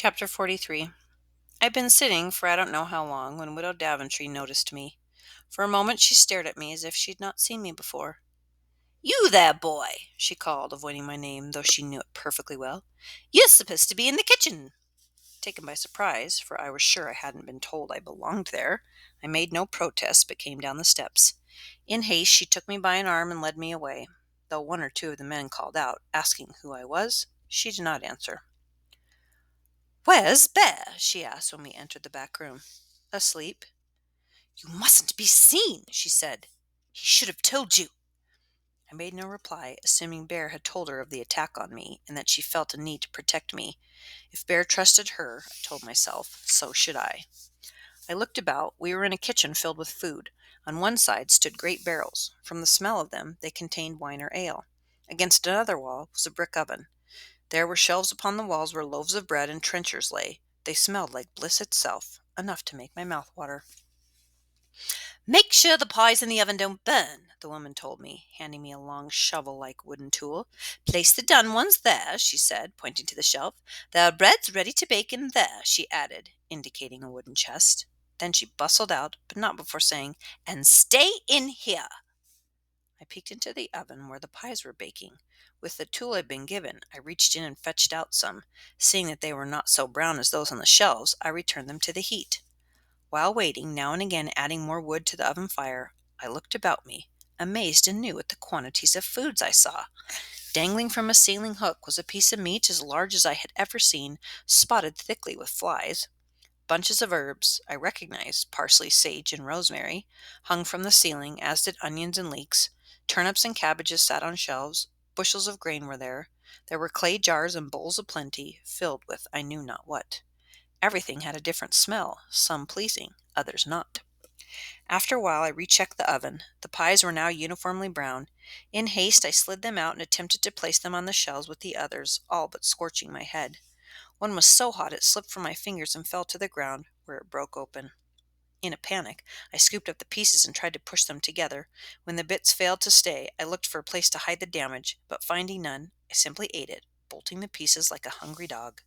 Chapter 43. I'd been sitting for I don't know how long when Widow Daventry noticed me. For a moment she stared at me as if she'd not seen me before. "You there, boy," she called, avoiding my name, though she knew it perfectly well. "You're supposed to be in the kitchen." Taken by surprise, for I was sure I hadn't been told I belonged there, I made no protest but came down the steps. In haste she took me by an arm and led me away. Though one or two of the men called out, asking who I was, she did not answer. "Where's Bear?" she asked when we entered the back room. "Asleep." "You mustn't be seen," she said. "He should have told you." I made no reply, assuming Bear had told her of the attack on me and that she felt a need to protect me. If Bear trusted her, I told myself, so should I. I looked about. We were in a kitchen filled with food. On one side stood great barrels. From the smell of them, they contained wine or ale. Against another wall was a brick oven. There were shelves upon the walls where loaves of bread and trenchers lay. They smelled like bliss itself, enough to make my mouth water. "Make sure the pies in the oven don't burn," the woman told me, handing me a long shovel-like wooden tool. "Place the done ones there," she said, pointing to the shelf. "There are breads ready to bake in there," she added, indicating a wooden chest. Then she bustled out, but not before saying, "And stay in here." I peeked into the oven where the pies were baking. With the tool I'd been given, I reached in and fetched out some. Seeing that they were not so brown as those on the shelves, I returned them to the heat. While waiting, now and again adding more wood to the oven fire, I looked about me, amazed anew at the quantities of foods I saw. Dangling from a ceiling hook was a piece of meat as large as I had ever seen, spotted thickly with flies. Bunches of herbs, I recognized parsley, sage, and rosemary, hung from the ceiling, as did onions and leeks. Turnips and cabbages sat on shelves. Bushels of grain were there. There were clay jars and bowls aplenty, filled with I knew not what. Everything had a different smell, some pleasing, others not. After a while I rechecked the oven. The pies were now uniformly brown. In haste I slid them out and attempted to place them on the shelves with the others, all but scorching my head. One was so hot it slipped from my fingers and fell to the ground, where it broke open. In a panic, I scooped up the pieces and tried to push them together. When the bits failed to stay, I looked for a place to hide the damage, but finding none, I simply ate it, bolting the pieces like a hungry dog.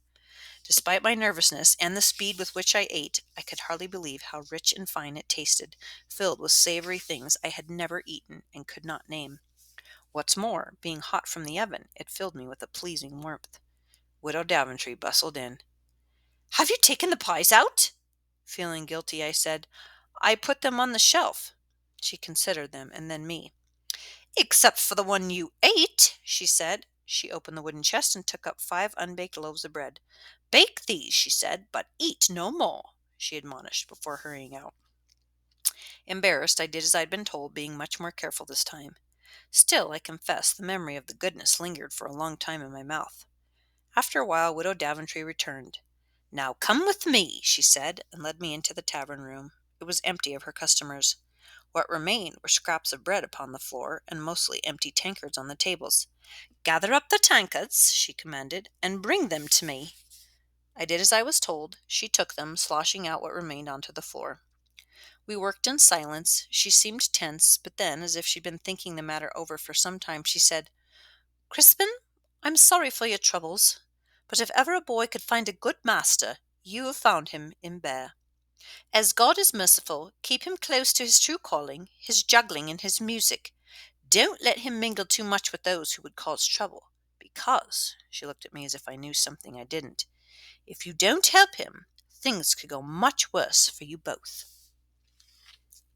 Despite my nervousness and the speed with which I ate, I could hardly believe how rich and fine it tasted, filled with savory things I had never eaten and could not name. What's more, being hot from the oven, it filled me with a pleasing warmth. Widow Daventry bustled in. "Have you taken the pies out?" Feeling guilty, I said, "I put them on the shelf." She considered them, and then me. "Except for the one you ate," she said. She opened the wooden chest and took up 5 unbaked loaves of bread. "Bake these," she said, "but eat no more," she admonished before hurrying out. Embarrassed, I did as I'd been told, being much more careful this time. Still, I confess, the memory of the goodness lingered for a long time in my mouth. After a while, Widow Daventry returned. "Now come with me," she said, and led me into the tavern room. It was empty of her customers. What remained were scraps of bread upon the floor, and mostly empty tankards on the tables. "Gather up the tankards," she commanded, "and bring them to me." I did as I was told. She took them, sloshing out what remained onto the floor. We worked in silence. She seemed tense, but then, as if she'd been thinking the matter over for some time, she said, "Crispin, I'm sorry for your troubles, but if ever a boy could find a good master, you have found him in Bear. As God is merciful, keep him close to his true calling, his juggling and his music. Don't let him mingle too much with those who would cause trouble, because," she looked at me as if I knew something I didn't, "if you don't help him, things could go much worse for you both."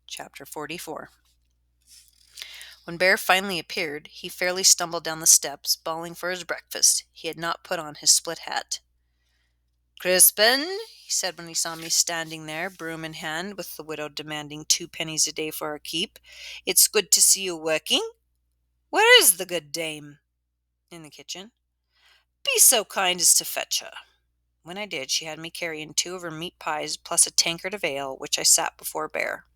Chapter 44. When Bear finally appeared, he fairly stumbled down the steps, bawling for his breakfast. He had not put on his split hat. "Crispin," he said when he saw me standing there, broom in hand, with the widow demanding 2 pennies a day for her keep, "it's good to see you working. Where is the good dame?" "In the kitchen." "Be so kind as to fetch her." When I did, she had me carrying 2 of her meat pies plus a tankard of ale, which I sat before Bear.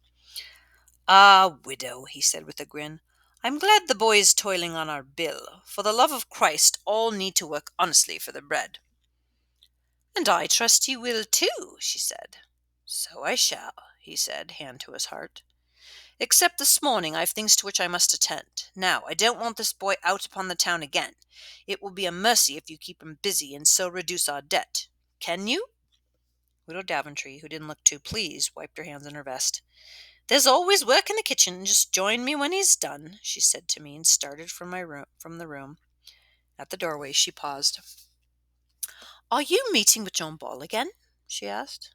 "Ah, widow," he said with a grin, "I'm glad the boy is toiling on our bill. For the love of Christ, all need to work honestly for the bread." "And I trust you will too," she said. "So I shall," he said, hand to his heart. "Except this morning I've things to which I must attend. Now, I don't want this boy out upon the town again. It will be a mercy if you keep him busy and so reduce our debt. Can you?" Widow Daventry, who didn't look too pleased, wiped her hands in her vest. "There's always work in the kitchen. Just join me when he's done," she said to me, and started from the room. At the doorway, she paused. "Are you meeting with John Ball again?" she asked.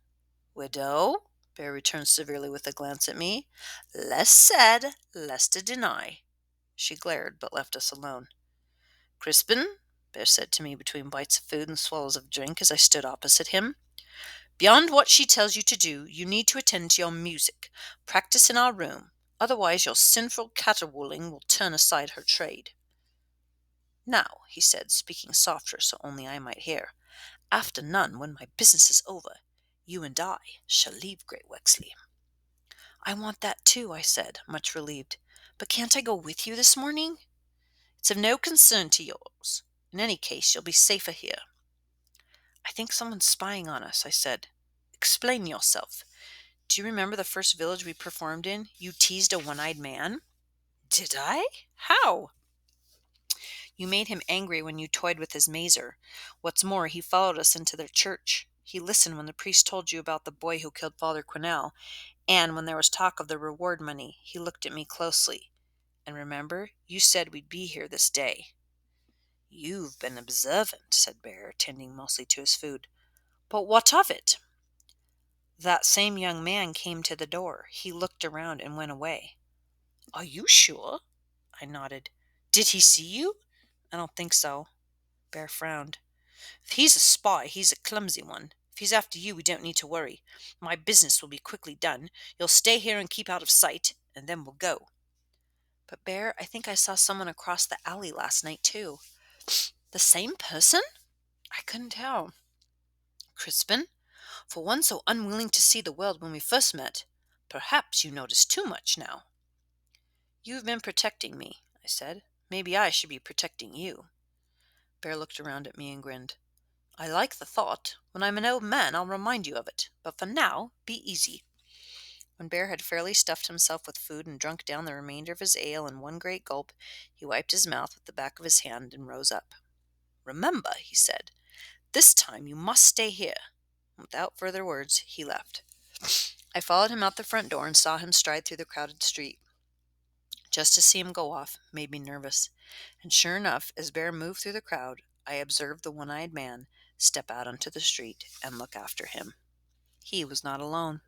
"Widow," Bear returned severely with a glance at me. "Less said, less to deny." She glared, but left us alone. "Crispin," Bear said to me between bites of food and swallows of drink as I stood opposite him, "beyond what she tells you to do, you need to attend to your music. Practice in our room. Otherwise your sinful caterwauling will turn aside her trade." "Now," he said, speaking softer so only I might hear, "after none, when my business is over, you and I shall leave Great Wexley." "I want that too," I said, much relieved. "But can't I go with you this morning?" "It's of no concern to yours. In any case, you'll be safer here." "I think someone's spying on us," I said. "Explain yourself. Do you remember the first village we performed in? You teased a one-eyed man." "Did I? How?" "You made him angry when you toyed with his mazer. What's more, he followed us into their church. He listened when the priest told you about the boy who killed Father Quinnell, and when there was talk of the reward money, he looked at me closely. And remember, you said we'd be here this day." "You've been observant," said Bear, tending mostly to his food. "But what of it?" "That same young man came to the door. He looked around and went away." "Are you sure?" I nodded. "Did he see you?" "I don't think so." Bear frowned. "If he's a spy, he's a clumsy one. If he's after you, we don't need to worry. My business will be quickly done. You'll stay here and keep out of sight, and then we'll go." "But, Bear, I think I saw someone across the alley last night, too." "The same person?" "I couldn't tell." "Crispin, for one so unwilling to see the world when we first met, perhaps you notice too much now." "You've been protecting me," I said. "Maybe I should be protecting you." Bear looked around at me and grinned. "I like the thought. When I'm an old man, I'll remind you of it. But for now, be easy." When Bear had fairly stuffed himself with food and drunk down the remainder of his ale in one great gulp, he wiped his mouth with the back of his hand and rose up. "Remember," he said, "this time you must stay here." Without further words, he left. I followed him out the front door and saw him stride through the crowded street. Just to see him go off made me nervous, and sure enough, as Bear moved through the crowd, I observed the one-eyed man step out onto the street and look after him. He was not alone.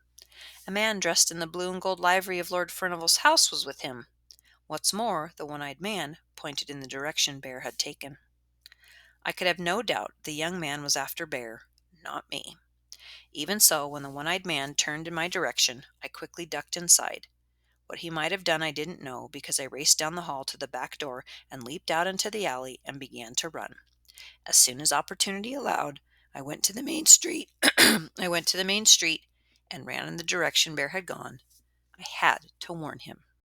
A man dressed in the blue and gold livery of Lord Furnival's house was with him. What's more, the one-eyed man pointed in the direction Bear had taken. I could have no doubt the young man was after Bear, not me. Even so, when the one-eyed man turned in my direction, I quickly ducked inside. What he might have done I didn't know, because I raced down the hall to the back door and leaped out into the alley and began to run. As soon as opportunity allowed, I went to the main street. I went to the main street and ran in the direction Bear had gone. I had to warn him.